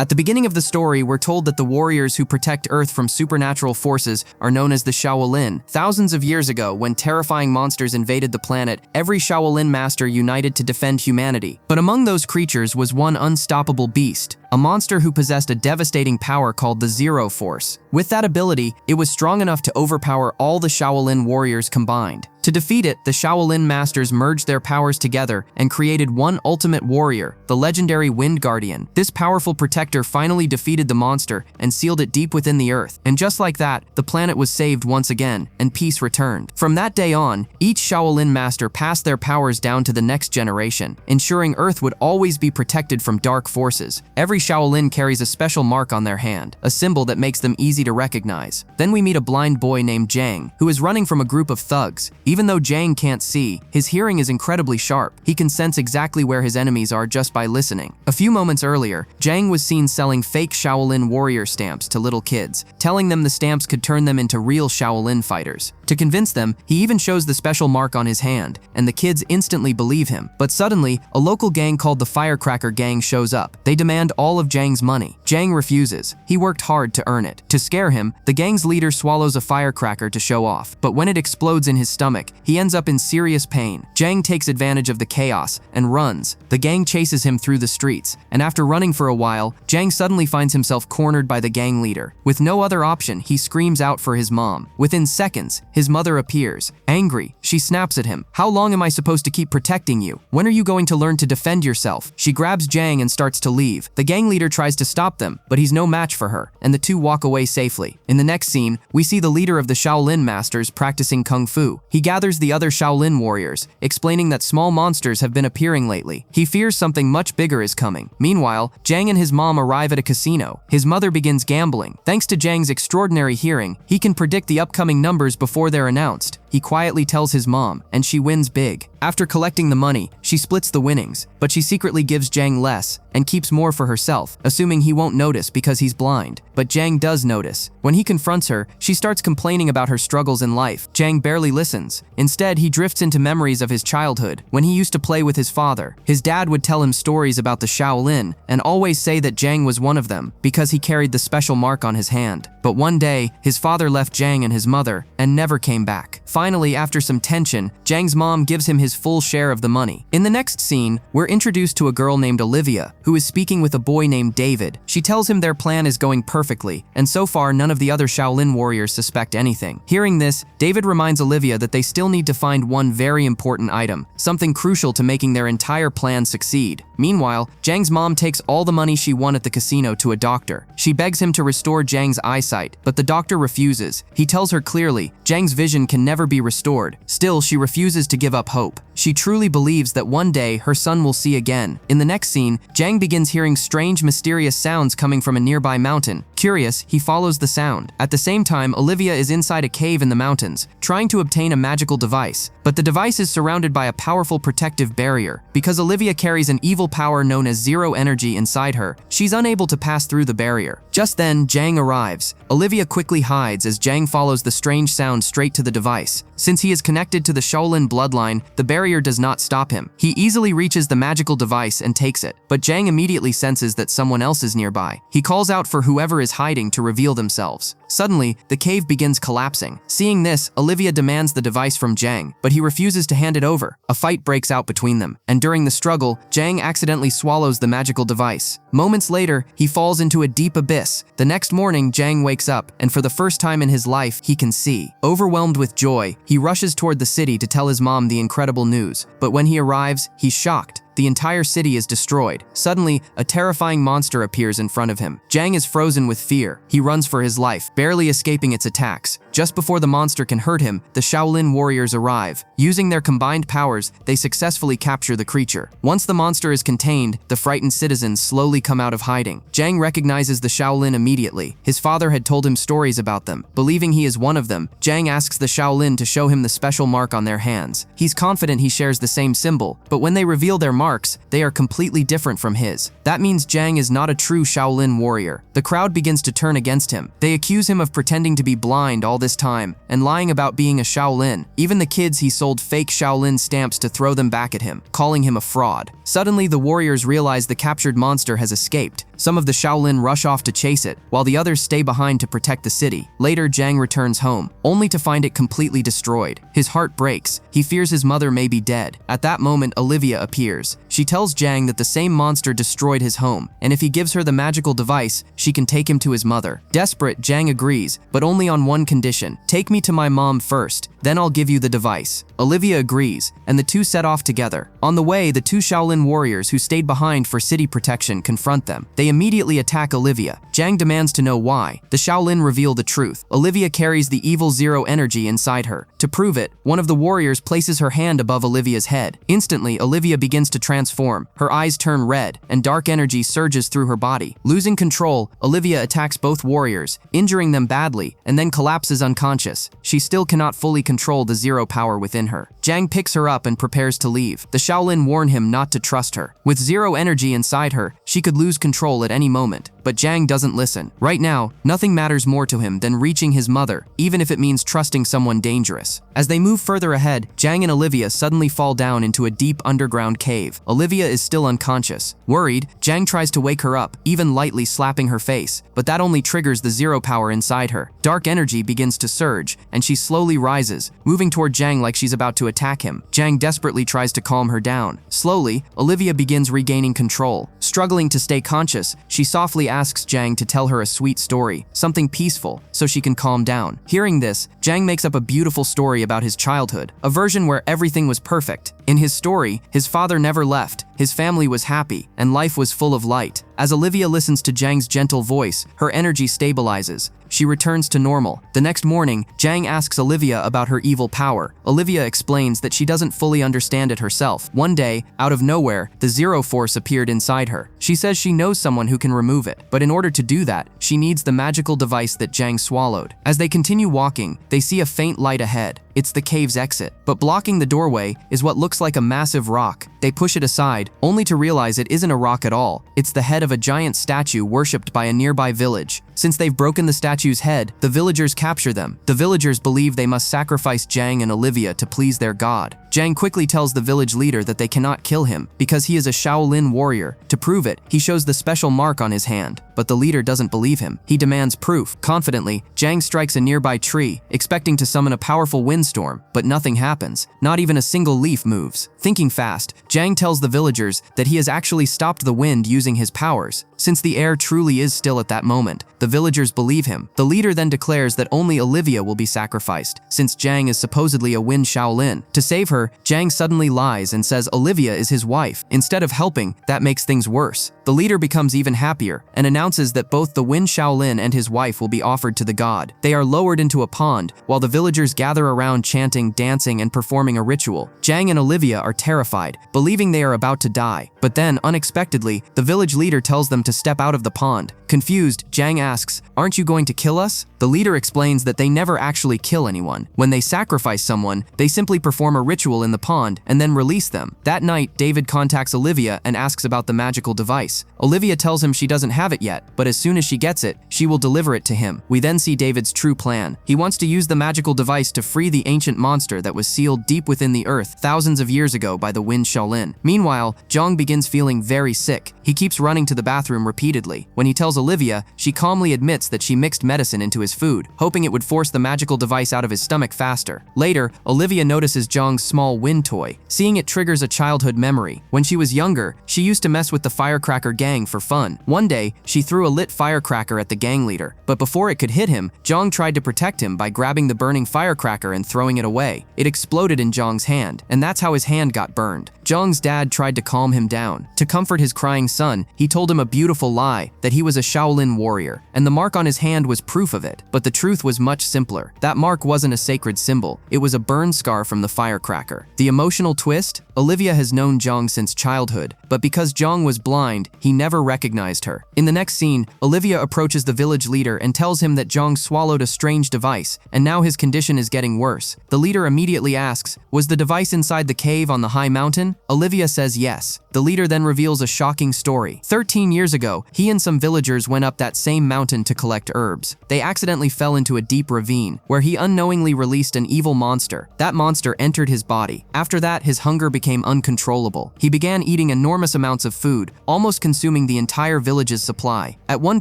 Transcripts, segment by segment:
At the beginning of the story, we're told that the warriors who protect Earth from supernatural forces are known as the Shaolin. Thousands of years ago, when terrifying monsters invaded the planet, every Shaolin master united to defend humanity. But among those creatures was one unstoppable beast, a monster who possessed a devastating power called the Zero Force. With that ability, it was strong enough to overpower all the Shaolin warriors combined. To defeat it, the Shaolin masters merged their powers together and created one ultimate warrior, the legendary Wind Guardian. This powerful protector finally defeated the monster and sealed it deep within the earth. And just like that, the planet was saved once again, and peace returned. From that day on, each Shaolin master passed their powers down to the next generation, ensuring Earth would always be protected from dark forces. Every Shaolin carries a special mark on their hand, a symbol that makes them easy to recognize. Then we meet a blind boy named Jang, who is running from a group of thugs. Even though Jang can't see, his hearing is incredibly sharp. He can sense exactly where his enemies are just by listening. A few moments earlier, Jang was seen selling fake Shaolin warrior stamps to little kids, telling them the stamps could turn them into real Shaolin fighters. To convince them, he even shows the special mark on his hand, and the kids instantly believe him. But suddenly, a local gang called the Firecracker Gang shows up. They demand all of Jang's money. Jang refuses. He worked hard to earn it. To scare him, the gang's leader swallows a firecracker to show off. But when it explodes in his stomach, he ends up in serious pain. Jang takes advantage of the chaos and runs. The gang chases him through the streets, and after running for a while, Jang suddenly finds himself cornered by the gang leader. With no other option, he screams out for his mom. Within seconds, his mother appears. Angry, she snaps at him. "How long am I supposed to keep protecting you? When are you going to learn to defend yourself?" She grabs Jang and starts to leave. The gang leader tries to stop them, but he's no match for her, and the two walk away safely. In the next scene, we see the leader of the Shaolin masters practicing kung fu. He gathers the other Shaolin warriors, explaining that small monsters have been appearing lately. He fears something much bigger is coming. Meanwhile, Jang and his mom arrive at a casino. His mother begins gambling. Thanks to Jang's extraordinary hearing, he can predict the upcoming numbers before they're announced. He quietly tells his mom, and she wins big. After collecting the money, she splits the winnings, but she secretly gives Jang less and keeps more for herself, assuming he won't notice because he's blind. But Jang does notice. When he confronts her, she starts complaining about her struggles in life. Jang barely listens. Instead, he drifts into memories of his childhood, when he used to play with his father. His dad would tell him stories about the Shaolin and always say that Jang was one of them because he carried the special mark on his hand. But one day, his father left Jang and his mother and never came back. Finally, after some tension, Jang's mom gives him his full share of the money. In the next scene, we're introduced to a girl named Olivia, who is speaking with a boy named David. She tells him their plan is going perfectly, and so far none of the other Shaolin warriors suspect anything. Hearing this, David reminds Olivia that they still need to find one very important item, something crucial to making their entire plan succeed. Meanwhile, Jang's mom takes all the money she won at the casino to a doctor. She begs him to restore Jang's eyesight, but the doctor refuses. He tells her clearly, Jang's vision can never be restored. Still, she refuses to give up hope. She truly believes that one day her son will see again. In the next scene, Jang begins hearing strange, mysterious sounds coming from a nearby mountain. Curious, he follows the sound. At the same time, Olivia is inside a cave in the mountains, trying to obtain a magical device. But the device is surrounded by a powerful protective barrier. Because Olivia carries an evil power known as zero energy inside her, she's unable to pass through the barrier. Just then, Jang arrives. Olivia quickly hides as Jang follows the strange sound straight to the device. Since he is connected to the Shaolin bloodline, the barrier does not stop him. He easily reaches the magical device and takes it, but Jang immediately senses that someone else is nearby. He calls out for whoever is hiding to reveal themselves. Suddenly, the cave begins collapsing. Seeing this, Olivia demands the device from Jang, but he refuses to hand it over. A fight breaks out between them, and during the struggle, Jang accidentally swallows the magical device. Moments later, he falls into a deep abyss. The next morning, Jang wakes up, and for the first time in his life, he can see. Overwhelmed with joy, he rushes toward the city to tell his mom the incredible news. But when he arrives, he's shocked. The entire city is destroyed. Suddenly, a terrifying monster appears in front of him. Jang is frozen with fear. He runs for his life, barely escaping its attacks. Just before the monster can hurt him, the Shaolin warriors arrive. Using their combined powers, they successfully capture the creature. Once the monster is contained, the frightened citizens slowly come out of hiding. Jang recognizes the Shaolin immediately. His father had told him stories about them. Believing he is one of them, Jang asks the Shaolin to show him the special mark on their hands. He's confident he shares the same symbol, but when they reveal their marks, they are completely different from his. That means Jang is not a true Shaolin warrior. The crowd begins to turn against him. They accuse him of pretending to be blind all this time and lying about being a Shaolin. Even the kids he sold fake Shaolin stamps to throw them back at him, calling him a fraud. Suddenly, the warriors realize the captured monster has escaped. Some of the Shaolin rush off to chase it, while the others stay behind to protect the city. Later, Jang returns home, only to find it completely destroyed. His heart breaks. He fears his mother may be dead. At that moment, Olivia appears. She tells Jang that the same monster destroyed his home, and if he gives her the magical device, she can take him to his mother. Desperate, Jang agrees, but only on one condition. Take me to my mom first, then I'll give you the device. Olivia agrees, and the two set off together. On the way, the two Shaolin warriors who stayed behind for city protection confront them. They immediately attack Olivia. Jang demands to know why. The Shaolin reveal the truth. Olivia carries the evil zero energy inside her. To prove it, one of the warriors places her hand above Olivia's head. Instantly, Olivia begins to transform. Her eyes turn red, and dark energy surges through her body. Losing control, Olivia attacks both warriors, injuring them badly, and then collapses unconscious. She still cannot fully control the zero power within her. Jang picks her up and prepares to leave. The Shaolin warn him not to trust her. With zero energy inside her, she could lose control at any moment. But Jang doesn't listen. Right now, nothing matters more to him than reaching his mother, even if it means trusting someone dangerous. As they move further ahead, Jang and Olivia suddenly fall down into a deep underground cave. Olivia is still unconscious. Worried, Jang tries to wake her up, even lightly slapping her face, but that only triggers the zero power inside her. Dark energy begins to surge, and she slowly rises, moving toward Jang like she's about to attack him. Jang desperately tries to calm her down. Slowly, Olivia begins regaining control. Struggling to stay conscious, she softly asks Jang to tell her a sweet story, something peaceful, so she can calm down. Hearing this, Jang makes up a beautiful story about his childhood, a version where everything was perfect. In his story, his father never left, his family was happy, and life was full of light. As Olivia listens to Jang's gentle voice, her energy stabilizes. She returns to normal. The next morning, Jang asks Olivia about her evil power. Olivia explains that she doesn't fully understand it herself. One day, out of nowhere, the Zero Force appeared inside her. She says she knows someone who can remove it, but in order to do that, she needs the magical device that Jang swallowed. As they continue walking, they see a faint light ahead. It's the cave's exit, but blocking the doorway is what looks like a massive rock. They push it aside, only to realize it isn't a rock at all. It's the head of a giant statue worshipped by a nearby village. Since they've broken the statue's head, the villagers capture them. The villagers believe they must sacrifice Jang and Olivia to please their god. Jang quickly tells the village leader that they cannot kill him because he is a Shaolin warrior. To prove it, he shows the special mark on his hand, but the leader doesn't believe him. He demands proof. Confidently, Jang strikes a nearby tree, expecting to summon a powerful windstorm, but nothing happens. Not even a single leaf moves. Thinking fast, Jang tells the villagers that he has actually stopped the wind using his powers. Since the air truly is still at that moment, the villagers believe him. The leader then declares that only Olivia will be sacrificed, since Jang is supposedly a Wind Shaolin. To save her, Jang suddenly lies and says Olivia is his wife. Instead of helping, that makes things worse. The leader becomes even happier and announces that both the Wind Shaolin and his wife will be offered to the god. They are lowered into a pond, while the villagers gather around chanting, dancing, and performing a ritual. Jang and Olivia are terrified, believing they are about to die. But then, unexpectedly, the village leader tells them to step out of the pond. Confused, Jang asks, "Aren't you going to kill us?" The leader explains that they never actually kill anyone. When they sacrifice someone, they simply perform a ritual in the pond and then release them. That night, David contacts Olivia and asks about the magical device. Olivia tells him she doesn't have it yet, but as soon as she gets it, she will deliver it to him. We then see David's true plan. He wants to use the magical device to free the ancient monster that was sealed deep within the earth thousands of years ago by the Wind Shaolin. Meanwhile, Jang begins feeling very sick. He keeps running to the bathroom repeatedly. When he tells Olivia, she calmly admits that she mixed medicine into his food, hoping it would force the magical device out of his stomach faster. Later, Olivia notices Jang's small wind toy. Seeing it triggers a childhood memory. When she was younger, she used to mess with the firecracker gang for fun. One day, she threw a lit firecracker at the gang leader, but before it could hit him, Jang tried to protect him by grabbing the burning firecracker and throwing it away. It exploded in Jang's hand, and that's how his hand got burned. Jang's dad tried to calm him down. To comfort his crying son, he told him a beautiful lie, that he was a Shaolin warrior, and the mark on his hand was proof of it. But the truth was much simpler. That mark wasn't a sacred symbol, it was a burn scar from the firecracker. The emotional twist? Olivia has known Jang since childhood, but because Jang was blind, he never recognized her. In the next scene, Olivia approaches the village leader and tells him that Jang swallowed a strange device, and now his condition is getting worse. The leader immediately asks, "Was the device inside the cave on the high mountain?" Olivia says yes. The leader then reveals a shocking story. 13 years ago, he and some villagers went up that same mountain to collect herbs. They accidentally fell into a deep ravine, where he unknowingly released an evil monster. That monster entered his body. After that, his hunger became uncontrollable. He began eating enormous amounts of food, almost consuming the entire village's supply. At one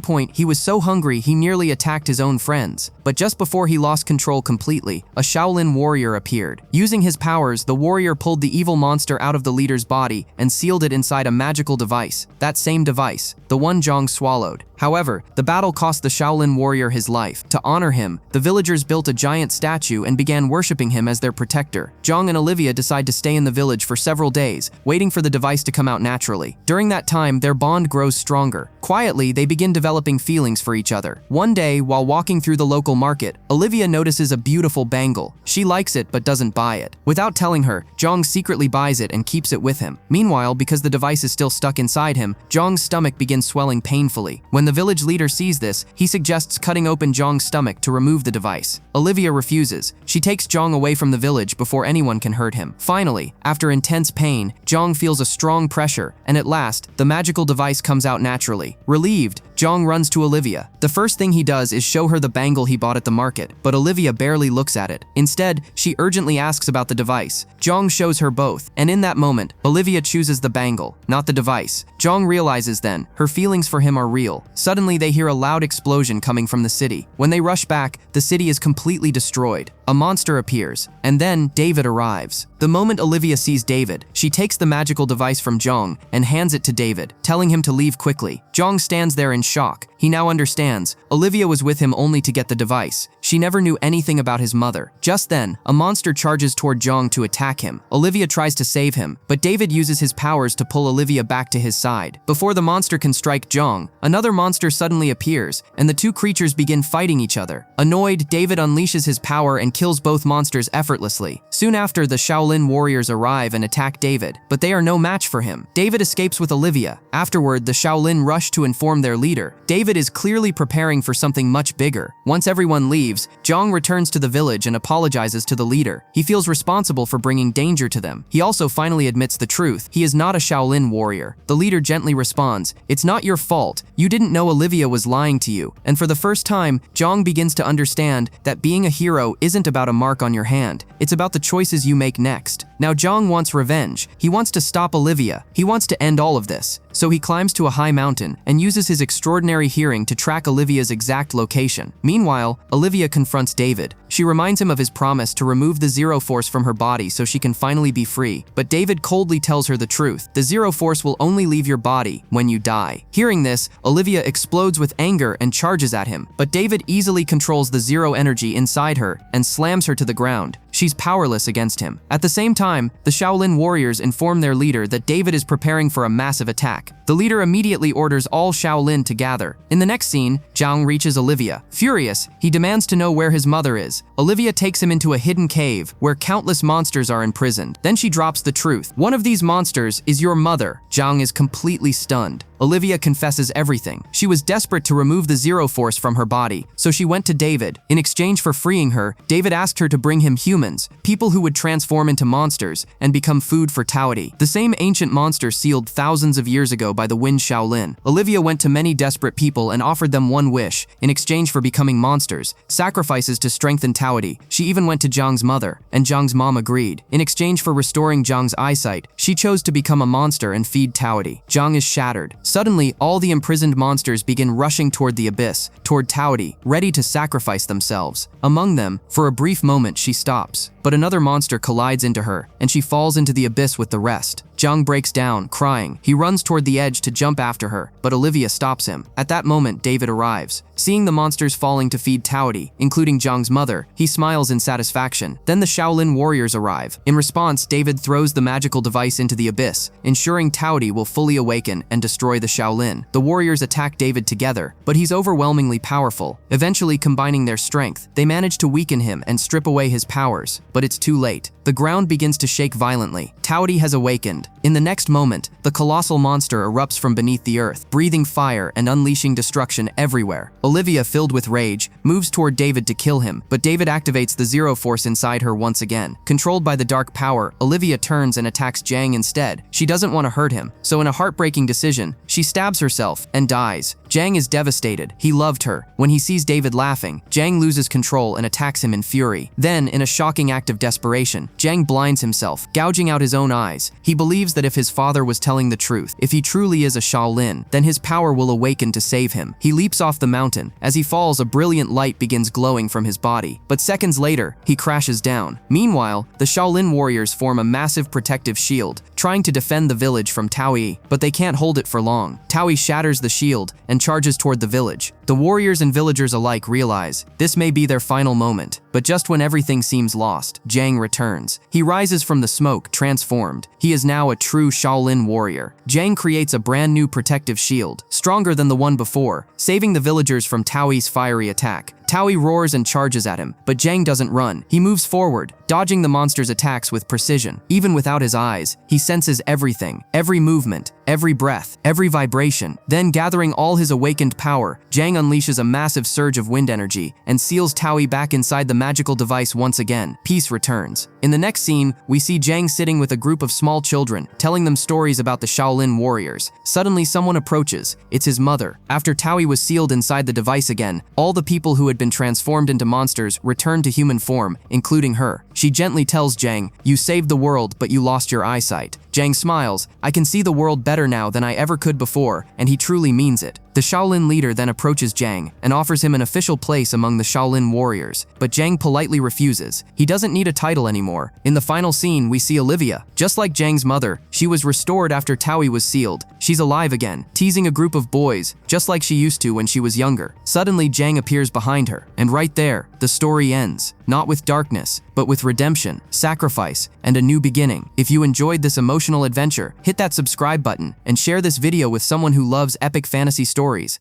point, he was so hungry he nearly attacked his own friends. But just before he lost control completely, a Shaolin warrior appeared. Using his powers, the warrior pulled the evil monster out of the leader's body and sealed it inside a magical device. That same device, the one Jang swallowed. However, the battle cost the Shaolin warrior his life. To honor him, the villagers built a giant statue and began worshipping him as their protector. Jang and Olivia decide to stay in the village for several days, waiting for the device to come out naturally. During that time, their bond grows stronger. Quietly, they begin developing feelings for each other. One day, while walking through the local market, Olivia notices a beautiful bangle. She likes it but doesn't buy it. Without telling her, Jang secretly buys it and keeps it with him. Meanwhile, because the device is still stuck inside him, Jang's stomach begins swelling painfully. When the village leader sees this, he suggests cutting open Jang's stomach to remove the device. Olivia refuses. She takes Jang away from the village before anyone can hurt him. Finally, after intense pain, Jang feels a strong pressure, and at last, the magical device comes out naturally. Relieved, Jang runs to Olivia. The first thing he does is show her the bangle he bought at the market, but Olivia barely looks at it. Instead, she urgently asks about the device. Jang shows her both, and in that moment, Olivia chooses the bangle, not the device. Jang realizes then, her feelings for him are real. Suddenly, they hear a loud explosion coming from the city. When they rush back, the city is completely destroyed. A monster appears, and then David arrives. The moment Olivia sees David, she takes the magical device from Jang and hands it to David, telling him to leave quickly. Jang stands there in shock. He now understands. Olivia was with him only to get the device. She never knew anything about his mother. Just then, a monster charges toward Jang to attack him. Olivia tries to save him, but David uses his powers to pull Olivia back to his side. Before the monster can strike Jang, another monster suddenly appears, and the two creatures begin fighting each other. Annoyed, David unleashes his power and kills both monsters effortlessly. Soon after, the Shaolin warriors arrive and attack David, but they are no match for him. David escapes with Olivia. Afterward, the Shaolin rush to inform their leader. David is clearly preparing for something much bigger. Once everyone leaves, Jang returns to the village and apologizes to the leader. He feels responsible for bringing danger to them. He also finally admits the truth. He is not a Shaolin warrior. The leader gently responds, "It's not your fault. You didn't know Olivia was lying to you." And for the first time, Jang begins to understand that being a hero isn't about a mark on your hand. It's about the choices you make next. Now Jang wants revenge. He wants to stop Olivia. He wants to end all of this. So he climbs to a high mountain and uses his extraordinary hearing to track Olivia's exact location. Meanwhile, Olivia confronts David. She reminds him of his promise to remove the Zero Force from her body so she can finally be free. But David coldly tells her the truth. The Zero Force will only leave your body when you die. Hearing this, Olivia explodes with anger and charges at him. But David easily controls the zero energy inside her and slams her to the ground. She's powerless against him. At the same time, the Shaolin warriors inform their leader that David is preparing for a massive attack. The leader immediately orders all Shaolin to gather. In the next scene, Jang reaches Olivia. Furious, he demands to know where his mother is. Olivia takes him into a hidden cave where countless monsters are imprisoned. Then she drops the truth. One of these monsters is your mother. Jang is completely stunned. Olivia confesses everything. She was desperate to remove the Zero Force from her body, so she went to David. In exchange for freeing her, David asked her to bring him humans, people who would transform into monsters and become food for Taudi, the same ancient monster sealed thousands of years ago by the Wind Shaolin. Olivia went to many desperate people and offered them one wish in exchange for becoming monsters, sacrifices to strengthen Taudi. She even went to Jang's mother, and Jang's mom agreed. In exchange for restoring Jang's eyesight, she chose to become a monster and feed Taudi. Jang is shattered. Suddenly, all the imprisoned monsters begin rushing toward the abyss, toward Taudi, ready to sacrifice themselves. Among them, for a brief moment, she stops. But another monster collides into her, and she falls into the abyss with the rest. Jang breaks down, crying. He runs toward the edge to jump after her, but Olivia stops him. At that moment, David arrives. Seeing the monsters falling to feed Taudi, including Jang's mother, he smiles in satisfaction. Then the Shaolin warriors arrive. In response, David throws the magical device into the abyss, ensuring Taudi will fully awaken and destroy the Shaolin. The warriors attack David together, but he's overwhelmingly powerful. Eventually, combining their strength, they manage to weaken him and strip away his powers. But it's too late. The ground begins to shake violently. Taudi has awakened. In the next moment, the colossal monster erupts from beneath the earth, breathing fire and unleashing destruction everywhere. Olivia, filled with rage, moves toward David to kill him, but David activates the Zero Force inside her once again. Controlled by the dark power, Olivia turns and attacks Jang instead. She doesn't want to hurt him, so in a heartbreaking decision, she stabs herself and dies. Jang is devastated. He loved her. When he sees David laughing, Jang loses control and attacks him in fury. Then, in a shocking act of desperation, Jang blinds himself, gouging out his own eyes. He believes that if his father was telling the truth, if he truly is a Shaolin, then his power will awaken to save him. He leaps off the mountain. As he falls, a brilliant light begins glowing from his body. But seconds later, he crashes down. Meanwhile, the Shaolin warriors form a massive protective shield, trying to defend the village from Taudi, but they can't hold it for long. Taudi shatters the shield and charges toward the village. The warriors and villagers alike realize this may be their final moment, but just when everything seems lost, Jang returns. He rises from the smoke, transformed. He is now a true Shaolin warrior. Jang creates a brand new protective shield, stronger than the one before, saving the villagers from Taudi's fiery attack. Taudi roars and charges at him, but Jang doesn't run. He moves forward, dodging the monster's attacks with precision. Even without his eyes, he senses everything, every movement, every breath, every vibration. Then, gathering all his awakened power, Jang unleashes a massive surge of wind energy and seals Taudi back inside the magical device once again. Peace returns. In the next scene, we see Jang sitting with a group of small children, telling them stories about the Shaolin warriors. Suddenly, someone approaches. It's his mother. After Taudi was sealed inside the device again, all the people who had been transformed into monsters returned to human form, including her. She gently tells Jang, "You saved the world, but you lost your eyesight." Jang smiles. "I can see the world better now than I ever could before," and he truly means it. The Shaolin leader then approaches Jang and offers him an official place among the Shaolin warriors, but Jang politely refuses. He doesn't need a title anymore. In the final scene, we see Olivia. Just like Jang's mother, she was restored after Taudi was sealed. She's alive again, teasing a group of boys, just like she used to when she was younger. Suddenly, Jang appears behind her, and right there, the story ends. Not with darkness, but with redemption, sacrifice, and a new beginning. If you enjoyed this emotional adventure, hit that subscribe button and share this video with someone who loves epic fantasy stories.